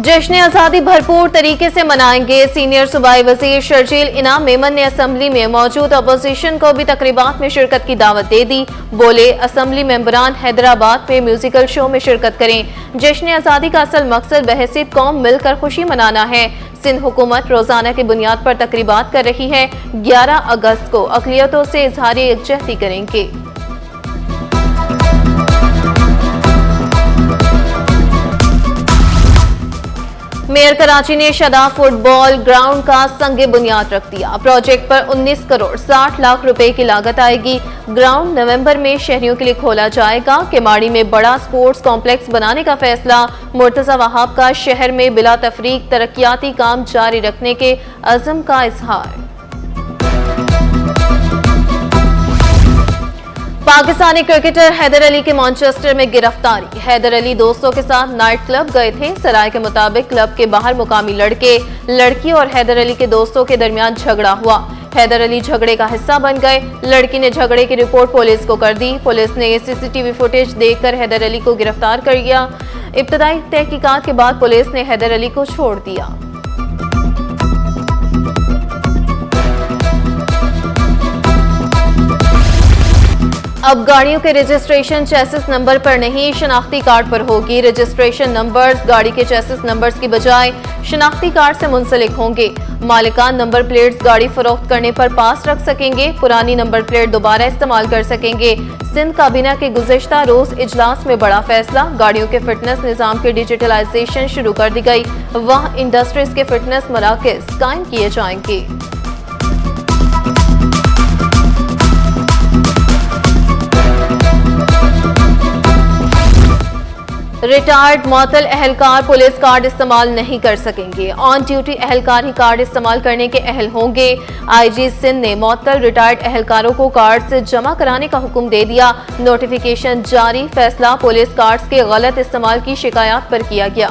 जश्न आज़ादी भरपूर तरीके से मनाएंगे। सीनियर सूबाई वजीर शर्जील इनाम मेमन ने असम्बली में मौजूद अपोजिशन को भी तकरीबात में शिरकत की दावत दे दी। बोले, असम्बली मेंबरान हैदराबाद में म्यूजिकल शो में शिरकत करें। जश्न आज़ादी का असल मकसद बहसीत कौम मिलकर खुशी मनाना है। सिंध हुकूमत रोजाना की बुनियाद पर तकरीबात कर रही है। 11 अगस्त को अक़लियतों से इजहार यकजहती करेंगे। मेयर कराची ने शदाब फुटबॉल ग्राउंड का संगे बुनियाद रख दिया। प्रोजेक्ट पर 19 करोड़ 60 लाख रुपए की लागत आएगी। ग्राउंड नवंबर में शहरियों के लिए खोला जाएगा। केमाड़ी में बड़ा स्पोर्ट्स कॉम्प्लेक्स बनाने का फैसला। मुर्तजा वहाब का शहर में बिला तफरीक तरक्याती काम जारी रखने के अज़्म का इजहार। पाकिस्तानी क्रिकेटर हैदर अली की मैनचेस्टर में गिरफ्तारी। हैदर अली दोस्तों के साथ नाइट क्लब गए थे। सराय के मुताबिक क्लब के बाहर मुकामी लड़की और हैदर अली के दोस्तों के दरमियान झगड़ा हुआ। हैदर अली झगड़े का हिस्सा बन गए। लड़की ने झगड़े की रिपोर्ट पुलिस को कर दी। पुलिस ने सीसीटीवी फुटेज देखकर हैदर अली को गिरफ्तार कर लिया। इब्तदाई तहकीकात के बाद पुलिस ने हैदर अली को छोड़ दिया। अब गाड़ियों के रजिस्ट्रेशन चेसिस नंबर पर नहीं, शनाख्ती कार्ड पर होगी। रजिस्ट्रेशन नंबर्स गाड़ी के चेसिस नंबर्स की बजाय शनाख्ती कार्ड से मुंसलिक होंगे। मालिकान नंबर प्लेट्स गाड़ी फरोख्त करने पर पास रख सकेंगे। पुरानी नंबर प्लेट दोबारा इस्तेमाल कर सकेंगे। सिंध काबीना के गुज़श्ता रोज इजलास में बड़ा फैसला। गाड़ियों के फिटनेस निज़ाम के डिजिटलाइजेशन शुरू कर दी गई। वहाँ इंडस्ट्रीज के फिटनेस मराकज़ कायम किए जाएंगे। रिटायर्ड मुअत्तल अहलकार पुलिस कार्ड इस्तेमाल नहीं कर सकेंगे। ऑन ड्यूटी अहलकार ही कार्ड इस्तेमाल करने के अहल होंगे। आईजी सिंध ने मुअत्तल रिटायर्ड अहलकारों को कार्ड से जमा कराने का हुक्म दे दिया। नोटिफिकेशन जारी। फैसला पुलिस कार्ड्स के गलत इस्तेमाल की शिकायत पर किया गया।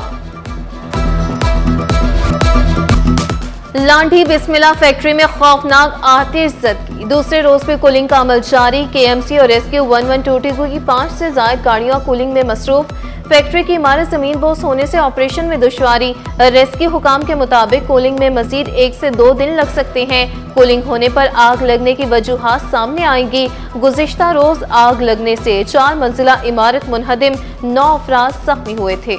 लांढी बिस्मिल्लाह फैक्ट्री में खौफनाक आतिश ज़दगी। दूसरे रोज भी कूलिंग का अमल जारी। केएमसी और रेस्क्यू 112 की 5 से ज्यादा गाड़ियां कूलिंग में मसरूफ। फैक्ट्री की इमारत जमीन बोस होने से ऑपरेशन में दुश्वारी। रेस्क्यू हुकाम के मुताबिक कूलिंग में मजीद 1 से 2 दिन लग सकते हैं। कूलिंग होने पर आग लगने की वजूहात सामने आएंगी। गुज़िश्ता रोज आग लगने से 4 मंजिला इमारत मुनहदिम, 9 अफराद जख्मी हुए थे।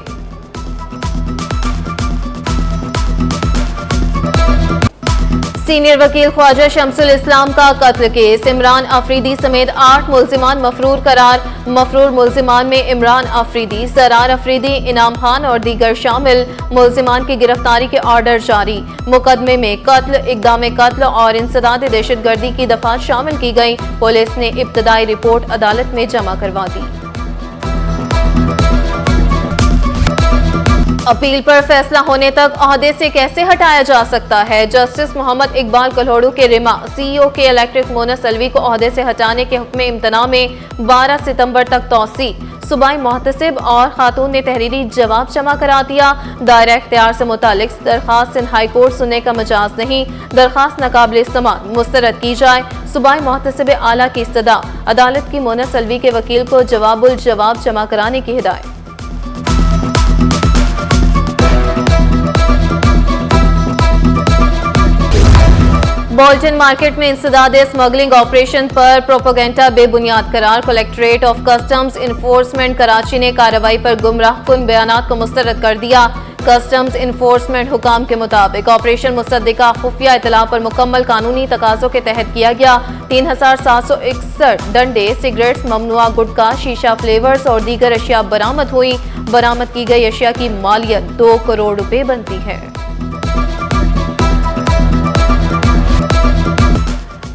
सीनियर वकील ख्वाजा शमसुल इस्लाम का कत्ल केस। इमरान अफरीदी समेत 8 मुल्जिमान मफरूर करार। मफरूर मुल्जिमान में इमरान अफरीदी, सरार अफरीदी, इनाम खान और दीगर शामिल। मुल्जिमान की गिरफ्तारी के ऑर्डर जारी। मुकदमे में कत्ल, इक़दाम कत्ल और इंसदाद दहशतगर्दी की दफात शामिल की गई। पुलिस ने इब्तदाई रिपोर्ट अदालत में जमा करवा दी। अपील पर फैसला होने तक ओहदे से कैसे हटाया जा सकता है। जस्टिस मोहम्मद इकबाल कल्होड़ू के रिमा सीईओ के इलेक्ट्रिक मोनस अलवी को ओहदे से हटाने के हुक्म इम्तना में 12 सितंबर तक तौसी। सूबाई मोहतसिब और खातून ने तहरीरी जवाब जमा करा दिया। दायरा इख्तियार से मुतालिक दरखास्त सिंध हाई कोर्ट सुनने का मजाज नहीं। दरखास्त नाकाबिल समाअत मुस्तरद की जाए। सूबाई मोहतसिब आला की इस्तदा। अदालत की मोनस अलवी के वकील को जवाबुल जवाब जमा कराने की हिदायत। बोल्टन मार्केट में इंसदाद स्मगलिंग ऑपरेशन पर प्रोपेगेंडा बेबुनियाद करार। Collectorate of customs enforcement Karachi ने कार्रवाई पर गुमराहकुन बयानात को मुस्तरद कर दिया। कस्टम्स इन्फोर्समेंट हुकाम के मुताबिक ऑपरेशन मुसद्दिका खुफिया इतला पर मुकम्मल कानूनी तकाजों के तहत किया गया। 3761 डंडे, सिगरेट्स, ममनुआ गुटखा, शीशा फ्लेवर्स और दीगर अशिया बरामद हुई। बरामद की गई अशिया की मालियत 2 करोड़ रुपए बनती है।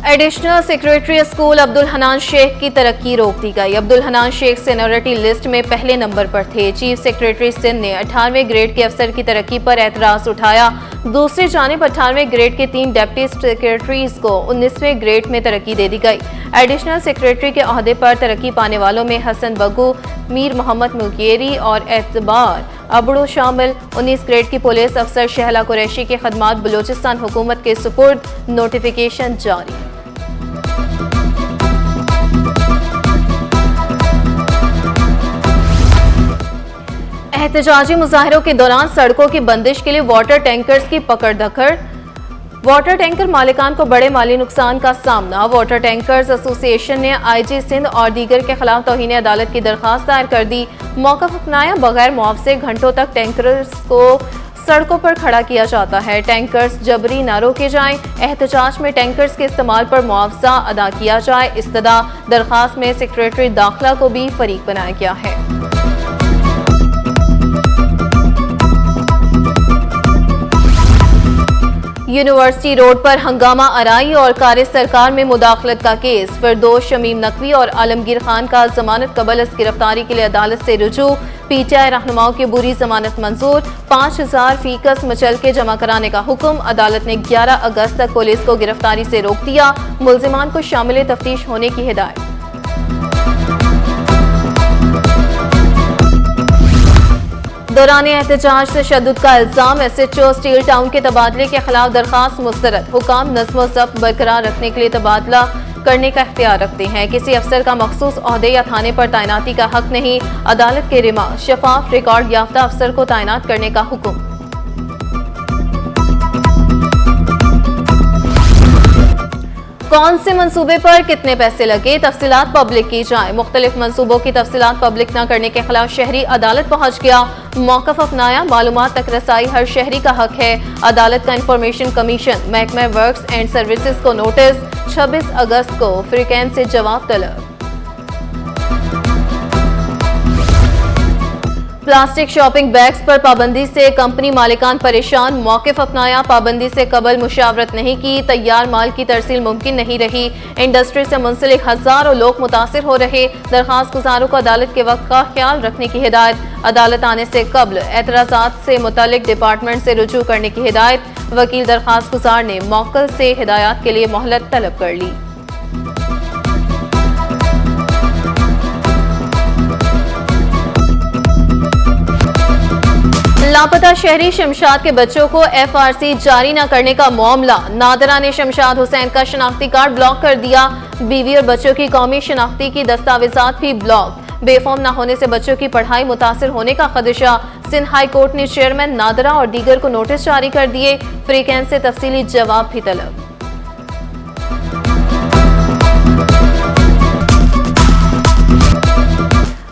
Additional secretary school Abdul Hanan Sheikh की तरक्की रोक दी गई। अब्दुल हनान शेख सीनियरिटी लिस्ट में पहले नंबर पर थे। चीफ सेक्रेटरी सिंध ने 18वें ग्रेड के अफसर की तरक्की पर एतराज उठाया। दूसरी जानिब 18वें ग्रेड के 3 डिप्टी सेक्रेटरीज को 19वें ग्रेड में तरक्की दे दी गई। एडिशनल सेक्रेटरी के ओहदे पर तरक्की पाने वालों में हसन बग्गू, मीर मोहम्मद मुल्कियरी और एतबार अबड़ो शामिल। 19 ग्रेड की पुलिस अफसर शहला कुरैशी की खदमात बलूचिस्तान हुकूमत के सुपुर्द। नोटिफिकेशन जारी। एहतजाजी मुजाहिरों के दौरान सड़कों की बंदिश के लिए वाटर टैंकर्स की पकड़ धकड़। वाटर टैंकर मालिकान को बड़े माली नुकसान का सामना। वाटर टैंकर्स एसोसिएशन ने आईजी सिंध और दीगर के खिलाफ तौहीन अदालत की दरखास्त दायर कर दी। मौक़िफ़ अपनाया, बगैर मुआवजे घंटों तक टैंकर्स को सड़कों पर खड़ा किया जाता है। टैंकर्स जबरी न रोके जाएं। एहतजाज में टैंकर्स के इस्तेमाल पर मुआवजा अदा किया जाए। इस्तदा दरखास्त में सेक्रेटरी दाखिला को भी फरीक बनाया गया है। यूनिवर्सिटी रोड पर हंगामा आराई और कार्य सरकार में मुदाखलत का केस। फिरदौस शमीम नकवी और आलमगीर खान का जमानत कबल गिरफ्तारी के लिए अदालत से रुजू। पीटीआई रहनुमाओं की बुरी जमानत मंजूर। 5000 फीकस मचल के जमा कराने का हुक्म। अदालत ने 11 अगस्त तक पुलिस को गिरफ्तारी से रोक दिया। मुल्जिमान को शामिल तफ्तीश होने की हिदायत। दौरान एहतजाज तशद्दुद का इल्जाम। एसएचओ स्टील टाउन के तबादले के खिलाफ दरखास्त मुस्तरद। हुकाम नज़्म व ज़ब्त बरकरार रखने के लिए तबादला करने का इख्तियार रखते हैं। किसी अफसर का मखसूस ओहदे या थाने पर तैनाती का हक नहीं। अदालत के रिमा शफाफ रिकॉर्ड याफ्ता अफसर को तैनात करने का हुक्म। कौन से मंसूबे पर कितने पैसे लगे, तफसीलात पब्लिक की जाए। मुख्तलिफ मंसूबों की तफसीलात पब्लिक न करने के खिलाफ शहरी अदालत पहुंच गया। मौक़िफ़ अपनाया, मालूमात तक रसाई हर शहरी का हक है। अदालत का इंफॉर्मेशन कमीशन महकमा वर्क्स एंड सर्विसेज को नोटिस। 26 अगस्त को फ्रीकैन से जवाब तलब। प्लास्टिक शॉपिंग बैग्स पर पाबंदी से कंपनी मालिकान परेशान। मौक़िफ़ अपनाया, पाबंदी से कबल मुशावरत नहीं की। तैयार माल की तरसील मुमकिन नहीं रही। इंडस्ट्री से मुंसलिक हजारों लोग मुतासिर हो रहे। दरखास्त गुजारों को अदालत के वक्त का ख्याल रखने की हिदायत। अदालत आने से कबल एतराज़ात से मुतल्लिक डिपार्टमेंट से रुजू करने की हिदायत। वकील दरखास्त गुजार ने मौक्कल से हिदायत के लिए मोहलत तलब कर ली। लापता शहरी शमशाद के बच्चों को एफआरसी जारी न करने का मामला। नादरा ने शमशाद हुसैन का शनाख्ती कार्ड ब्लॉक कर दिया। बीवी और बच्चों की कौमी शनाख्ती की दस्तावेजात भी ब्लॉक। बेफॉर्म न होने से बच्चों की पढ़ाई मुतासिर होने का खदशा। सिंध हाई कोर्ट ने चेयरमैन नादरा और दीगर को नोटिस जारी कर दिए। फ्रीकैन से तफसीली जवाब भी तलब।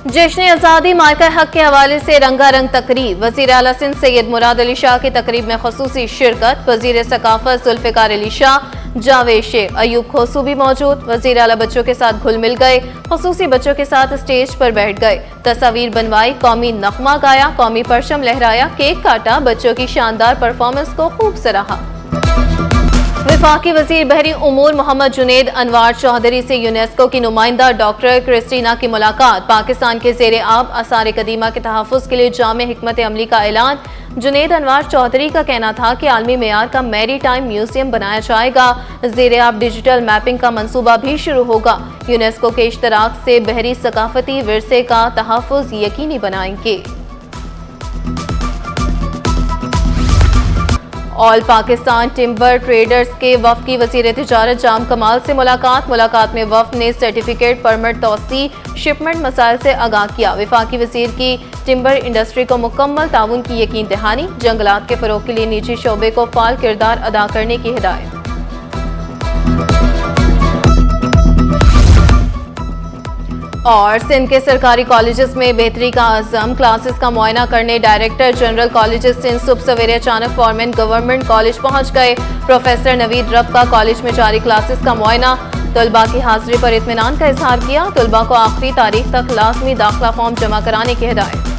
जश्न आज़ादी मार्का हक के हवाले से रंगारंग तकरीब। वज़ीर आला सिंध सैयद मुराद अली शाह की तकरीब में ख़ुसूसी शिरकत। वज़ीर सकाफ़त जुल्फ़िकार अली शाह, जावेद शेख, अयूब खोसू भी मौजूद। वज़ीर आला बच्चों के साथ घुल मिल गए। ख़ुसूसी बच्चों के साथ स्टेज पर बैठ गए। तस्वीर बनवाई, कौमी नग़मा गाया, कौमी परचम लहराया, केक काटा। बच्चों की शानदार परफॉर्मेंस को खूब सराहा। वफाकी वज़ीर बहरी उमूर मोहम्मद जुनेद अनवार चौधरी से यूनेस्को की नुमाइंदा डॉक्टर क्रिस्टीना की मुलाकात। पाकिस्तान के ज़ेरे आब आसार कदीमा के तहफ़्फ़ुज़ के लिए जामे हिकमत अमली का ऐलान। जुनेद अनवार चौधरी का कहना था कि आलमी मेयार का मैरी टाइम म्यूजियम बनाया जाएगा। ज़ेरे आब डिजिटल मैपिंग का मंसूबा भी शुरू होगा। यूनेस्को के इश्तराक से बहरी सकाफती विरसे का तहफ़्फ़ुज़ यकीनी बनाएंगे। ऑल पाकिस्तान टिम्बर ट्रेडर्स के वफ़द की वज़ीर तिजारत जाम कमाल से मुलाकात में वफ़द ने सर्टिफिकेट परमिट तौसी शिपमेंट मसाइल से आगाह किया। वफाकी वज़ीर की टिम्बर इंडस्ट्री को मुकम्मल ताउन की यकीन दहानी। जंगलात के फ़रोग़ के लिए निजी शोबे को फ़ाल किरदार अदा करने की हिदायत। और सिंध के सरकारी कॉलेजेस में बेहतरी का आज़म। क्लासेस का मुआयना करने डायरेक्टर जनरल कॉलेजेस सिंध सुबह सवेरे अचानक फॉरमैन गवर्नमेंट कॉलेज पहुंच गए। प्रोफेसर नवीद रब का कॉलेज में जारी क्लासेस का मुआयना। तलबा की हाजिरी पर इत्मीनान का इजहार किया। तलबा को आखिरी तारीख तक लाजमी दाखिला फॉर्म जमा कराने की हिदायत।